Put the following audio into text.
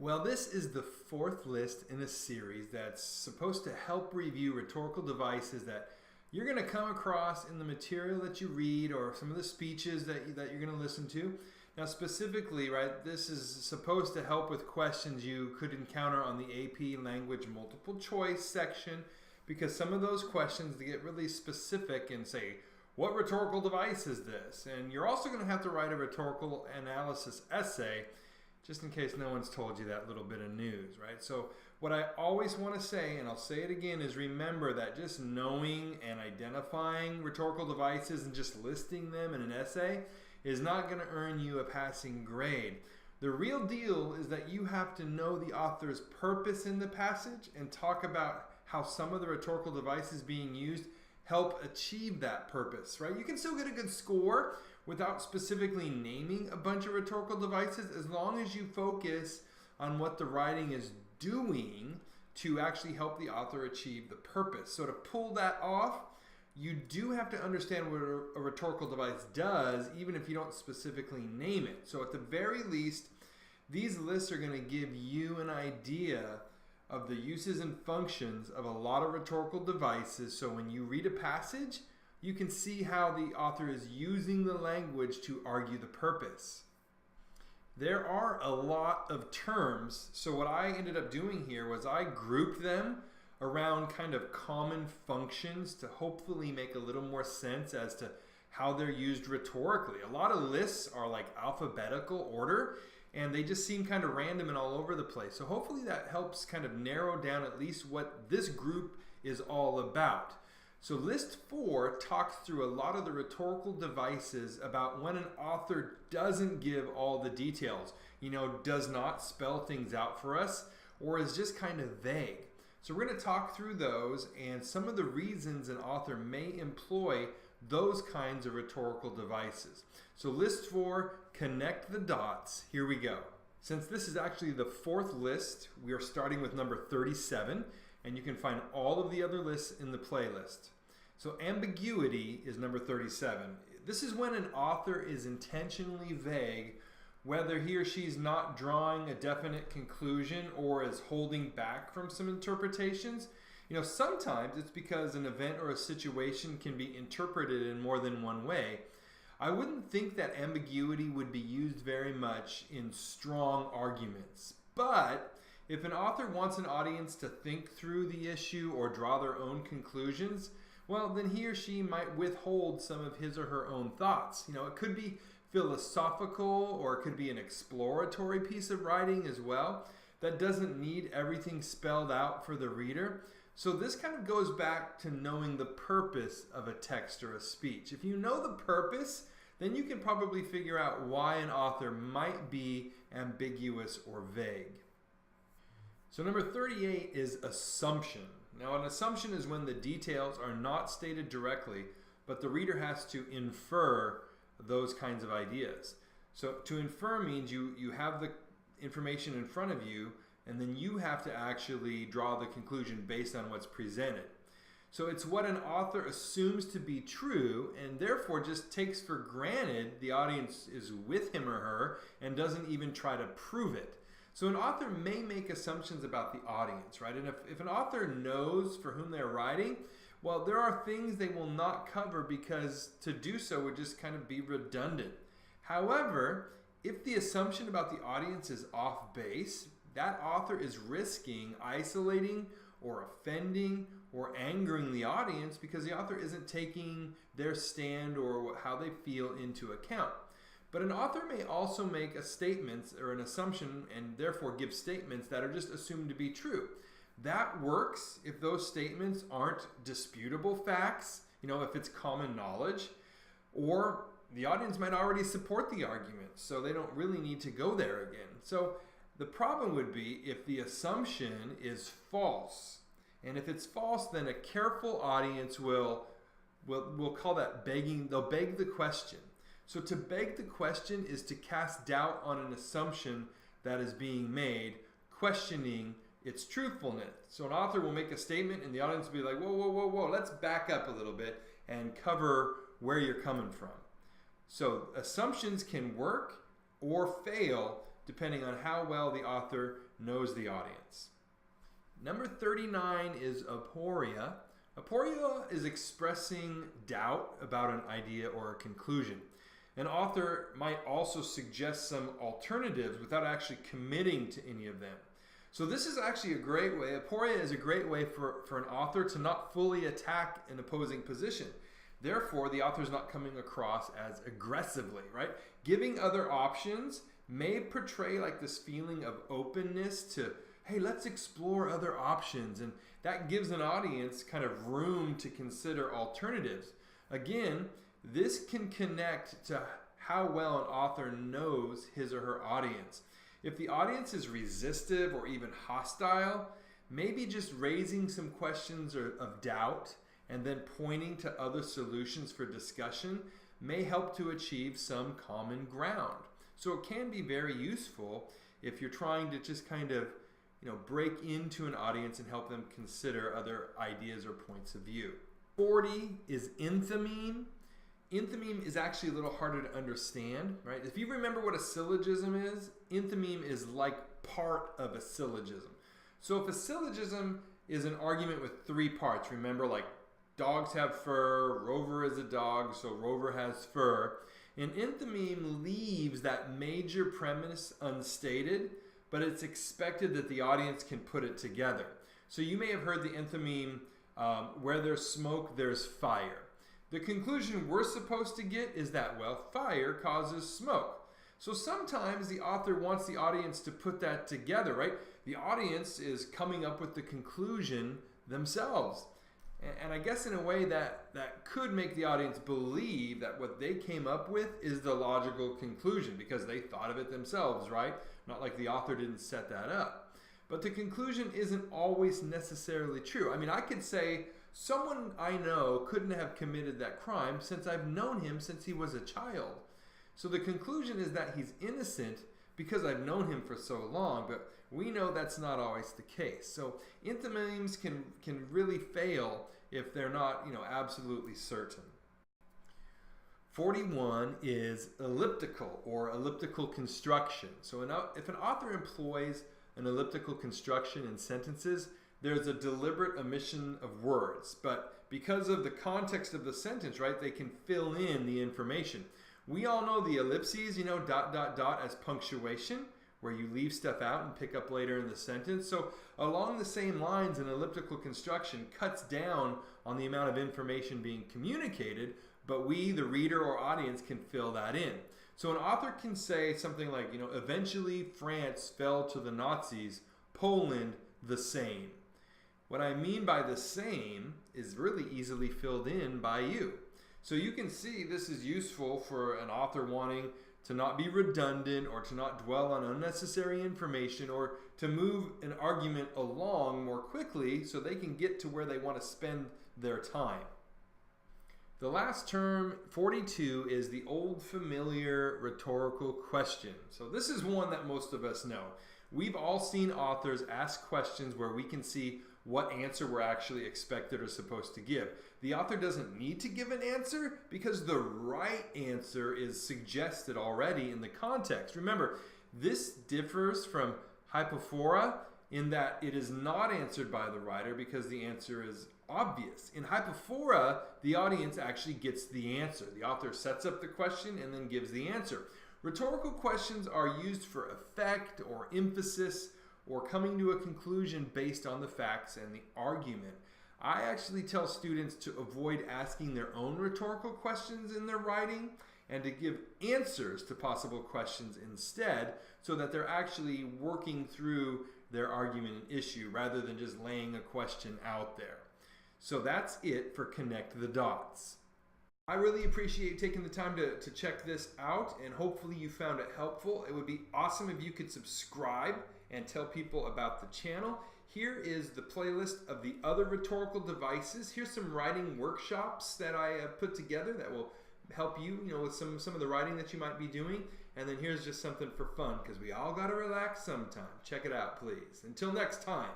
Well, this is the fourth list in a series that's supposed to help review rhetorical devices that you're going to come across in the material that you read or some of the speeches that you're going to listen to. Now specifically, right, this is supposed to help with questions you could encounter on the AP language multiple choice section, because some of those questions they get really specific and say, what rhetorical device is this? And you're also going to have to write a rhetorical analysis essay, just in case no one's told you that little bit of news, right? So what I always want to say, and I'll say it again, is remember that just knowing and identifying rhetorical devices and just listing them in an essay is not going to earn you a passing grade. The real deal is that you have to know the author's purpose in the passage and talk about how some of the rhetorical devices being used help achieve that purpose, right? You can still get a good score without specifically naming a bunch of rhetorical devices, as long as you focus on what the writing is doing to actually help the author achieve the purpose. So to pull that off, you do have to understand what a rhetorical device does, even if you don't specifically name it. So at the very least, these lists are going to give you an idea of the uses and functions of a lot of rhetorical devices. So when you read a passage, you can see how the author is using the language to argue the purpose. There are a lot of terms, so what I ended up doing here was I grouped them around kind of common functions to hopefully make a little more sense as to how they're used rhetorically. A lot of lists are like alphabetical order, and they just seem kind of random and all over the place. So hopefully that helps kind of narrow down at least what this group is all about. So list 4 talks through a lot of the rhetorical devices about when an author doesn't give all the details, does not spell things out for us, or is just kind of vague. So we're going to talk through those and some of the reasons an author may employ those kinds of rhetorical devices. So list 4, connect the dots. Here we go. Since this is actually the fourth list, we are starting with number 37, and you can find all of the other lists in the playlist. So ambiguity is number 37. This is when an author is intentionally vague, whether he or she is not drawing a definite conclusion or is holding back from some interpretations. Sometimes it's because an event or a situation can be interpreted in more than one way. I wouldn't think that ambiguity would be used very much in strong arguments. But if an author wants an audience to think through the issue or draw their own conclusions, well, then he or she might withhold some of his or her own thoughts. It could be philosophical, or it could be an exploratory piece of writing as well that doesn't need everything spelled out for the reader. So this kind of goes back to knowing the purpose of a text or a speech. If you know the purpose, then you can probably figure out why an author might be ambiguous or vague. So number 38 is assumption. Now an assumption is when the details are not stated directly, but the reader has to infer those kinds of ideas. So to infer means you have the information in front of you, and then you have to actually draw the conclusion based on what's presented. So it's what an author assumes to be true and therefore just takes for granted the audience is with him or her and doesn't even try to prove it. So an author may make assumptions about the audience, right? And if an author knows for whom they're writing, well, there are things they will not cover because to do so would just kind of be redundant. However, if the assumption about the audience is off base, that author is risking isolating or offending or angering the audience because the author isn't taking their stand or how they feel into account. But an author may also make a statement or an assumption and therefore give statements that are just assumed to be true. That works if those statements aren't disputable facts, if it's common knowledge, or the audience might already support the argument, so they don't really need to go there again. So the problem would be if the assumption is false. And if it's false, then a careful audience will call that begging. They'll beg the question. So to beg the question is to cast doubt on an assumption that is being made, questioning its truthfulness. So an author will make a statement and the audience will be like, whoa, whoa, whoa, whoa, let's back up a little bit and cover where you're coming from. So assumptions can work or fail depending on how well the author knows the audience. Number 39 is aporia. Aporia is expressing doubt about an idea or a conclusion. An author might also suggest some alternatives without actually committing to any of them. So this is actually a great way, aporia is a great way for an author to not fully attack an opposing position. Therefore, the author is not coming across as aggressively, right? Giving other options may portray like this feeling of openness to, hey, let's explore other options. And that gives an audience kind of room to consider alternatives. Again, this can connect to how well an author knows his or her audience. If the audience is resistive or even hostile, maybe just raising some questions of doubt and then pointing to other solutions for discussion may help to achieve some common ground. So it can be very useful if you're trying to just kind of, break into an audience and help them consider other ideas or points of view. 40 is enthymeme. Enthymeme is actually a little harder to understand, right? If you remember what a syllogism is, enthymeme is like part of a syllogism. So if a syllogism is an argument with three parts, remember, like dogs have fur, Rover is a dog, so Rover has fur. And enthymeme leaves that major premise unstated, but it's expected that the audience can put it together. So you may have heard the enthymeme, where there's smoke, there's fire. The conclusion we're supposed to get is that, well, fire causes smoke. So sometimes the author wants the audience to put that together, right? The audience is coming up with the conclusion themselves. And I guess in a way that could make the audience believe that what they came up with is the logical conclusion because they thought of it themselves, right? Not like the author didn't set that up. But the conclusion isn't always necessarily true. I mean, I could say, someone I know couldn't have committed that crime since I've known him since he was a child. So the conclusion is that he's innocent because I've known him for so long, but we know that's not always the case. So enthymemes can really fail if they're not, absolutely certain. 41 is elliptical or elliptical construction. So if an author employs an elliptical construction in sentences, there's a deliberate omission of words, but because of the context of the sentence, right, they can fill in the information. We all know the ellipses, dot, dot, dot as punctuation, where you leave stuff out and pick up later in the sentence. So along the same lines, an elliptical construction cuts down on the amount of information being communicated, but we, the reader or audience, can fill that in. So an author can say something like, eventually France fell to the Nazis, Poland the same. What I mean by the same is really easily filled in by you. So you can see this is useful for an author wanting to not be redundant or to not dwell on unnecessary information or to move an argument along more quickly so they can get to where they want to spend their time. The last term, 42, is the old familiar rhetorical question. So this is one that most of us know. We've all seen authors ask questions where we can see what answer we're actually expected or supposed to give. The author doesn't need to give an answer because the right answer is suggested already in the context. Remember, this differs from hypophora in that it is not answered by the writer because the answer is obvious. In hypophora, the audience actually gets the answer. The author sets up the question and then gives the answer. Rhetorical questions are used for effect or emphasis or coming to a conclusion based on the facts and the argument. I actually tell students to avoid asking their own rhetorical questions in their writing and to give answers to possible questions instead so that they're actually working through their argument and issue rather than just laying a question out there. So that's it for Connect the Dots. I really appreciate taking the time to check this out, and hopefully you found it helpful. It would be awesome if you could subscribe and tell people about the channel. Here is the playlist of the other rhetorical devices. Here's some writing workshops that I have put together that will help you, with some of the writing that you might be doing. And then here's just something for fun, because we all got to relax sometime. Check it out, please. Until next time.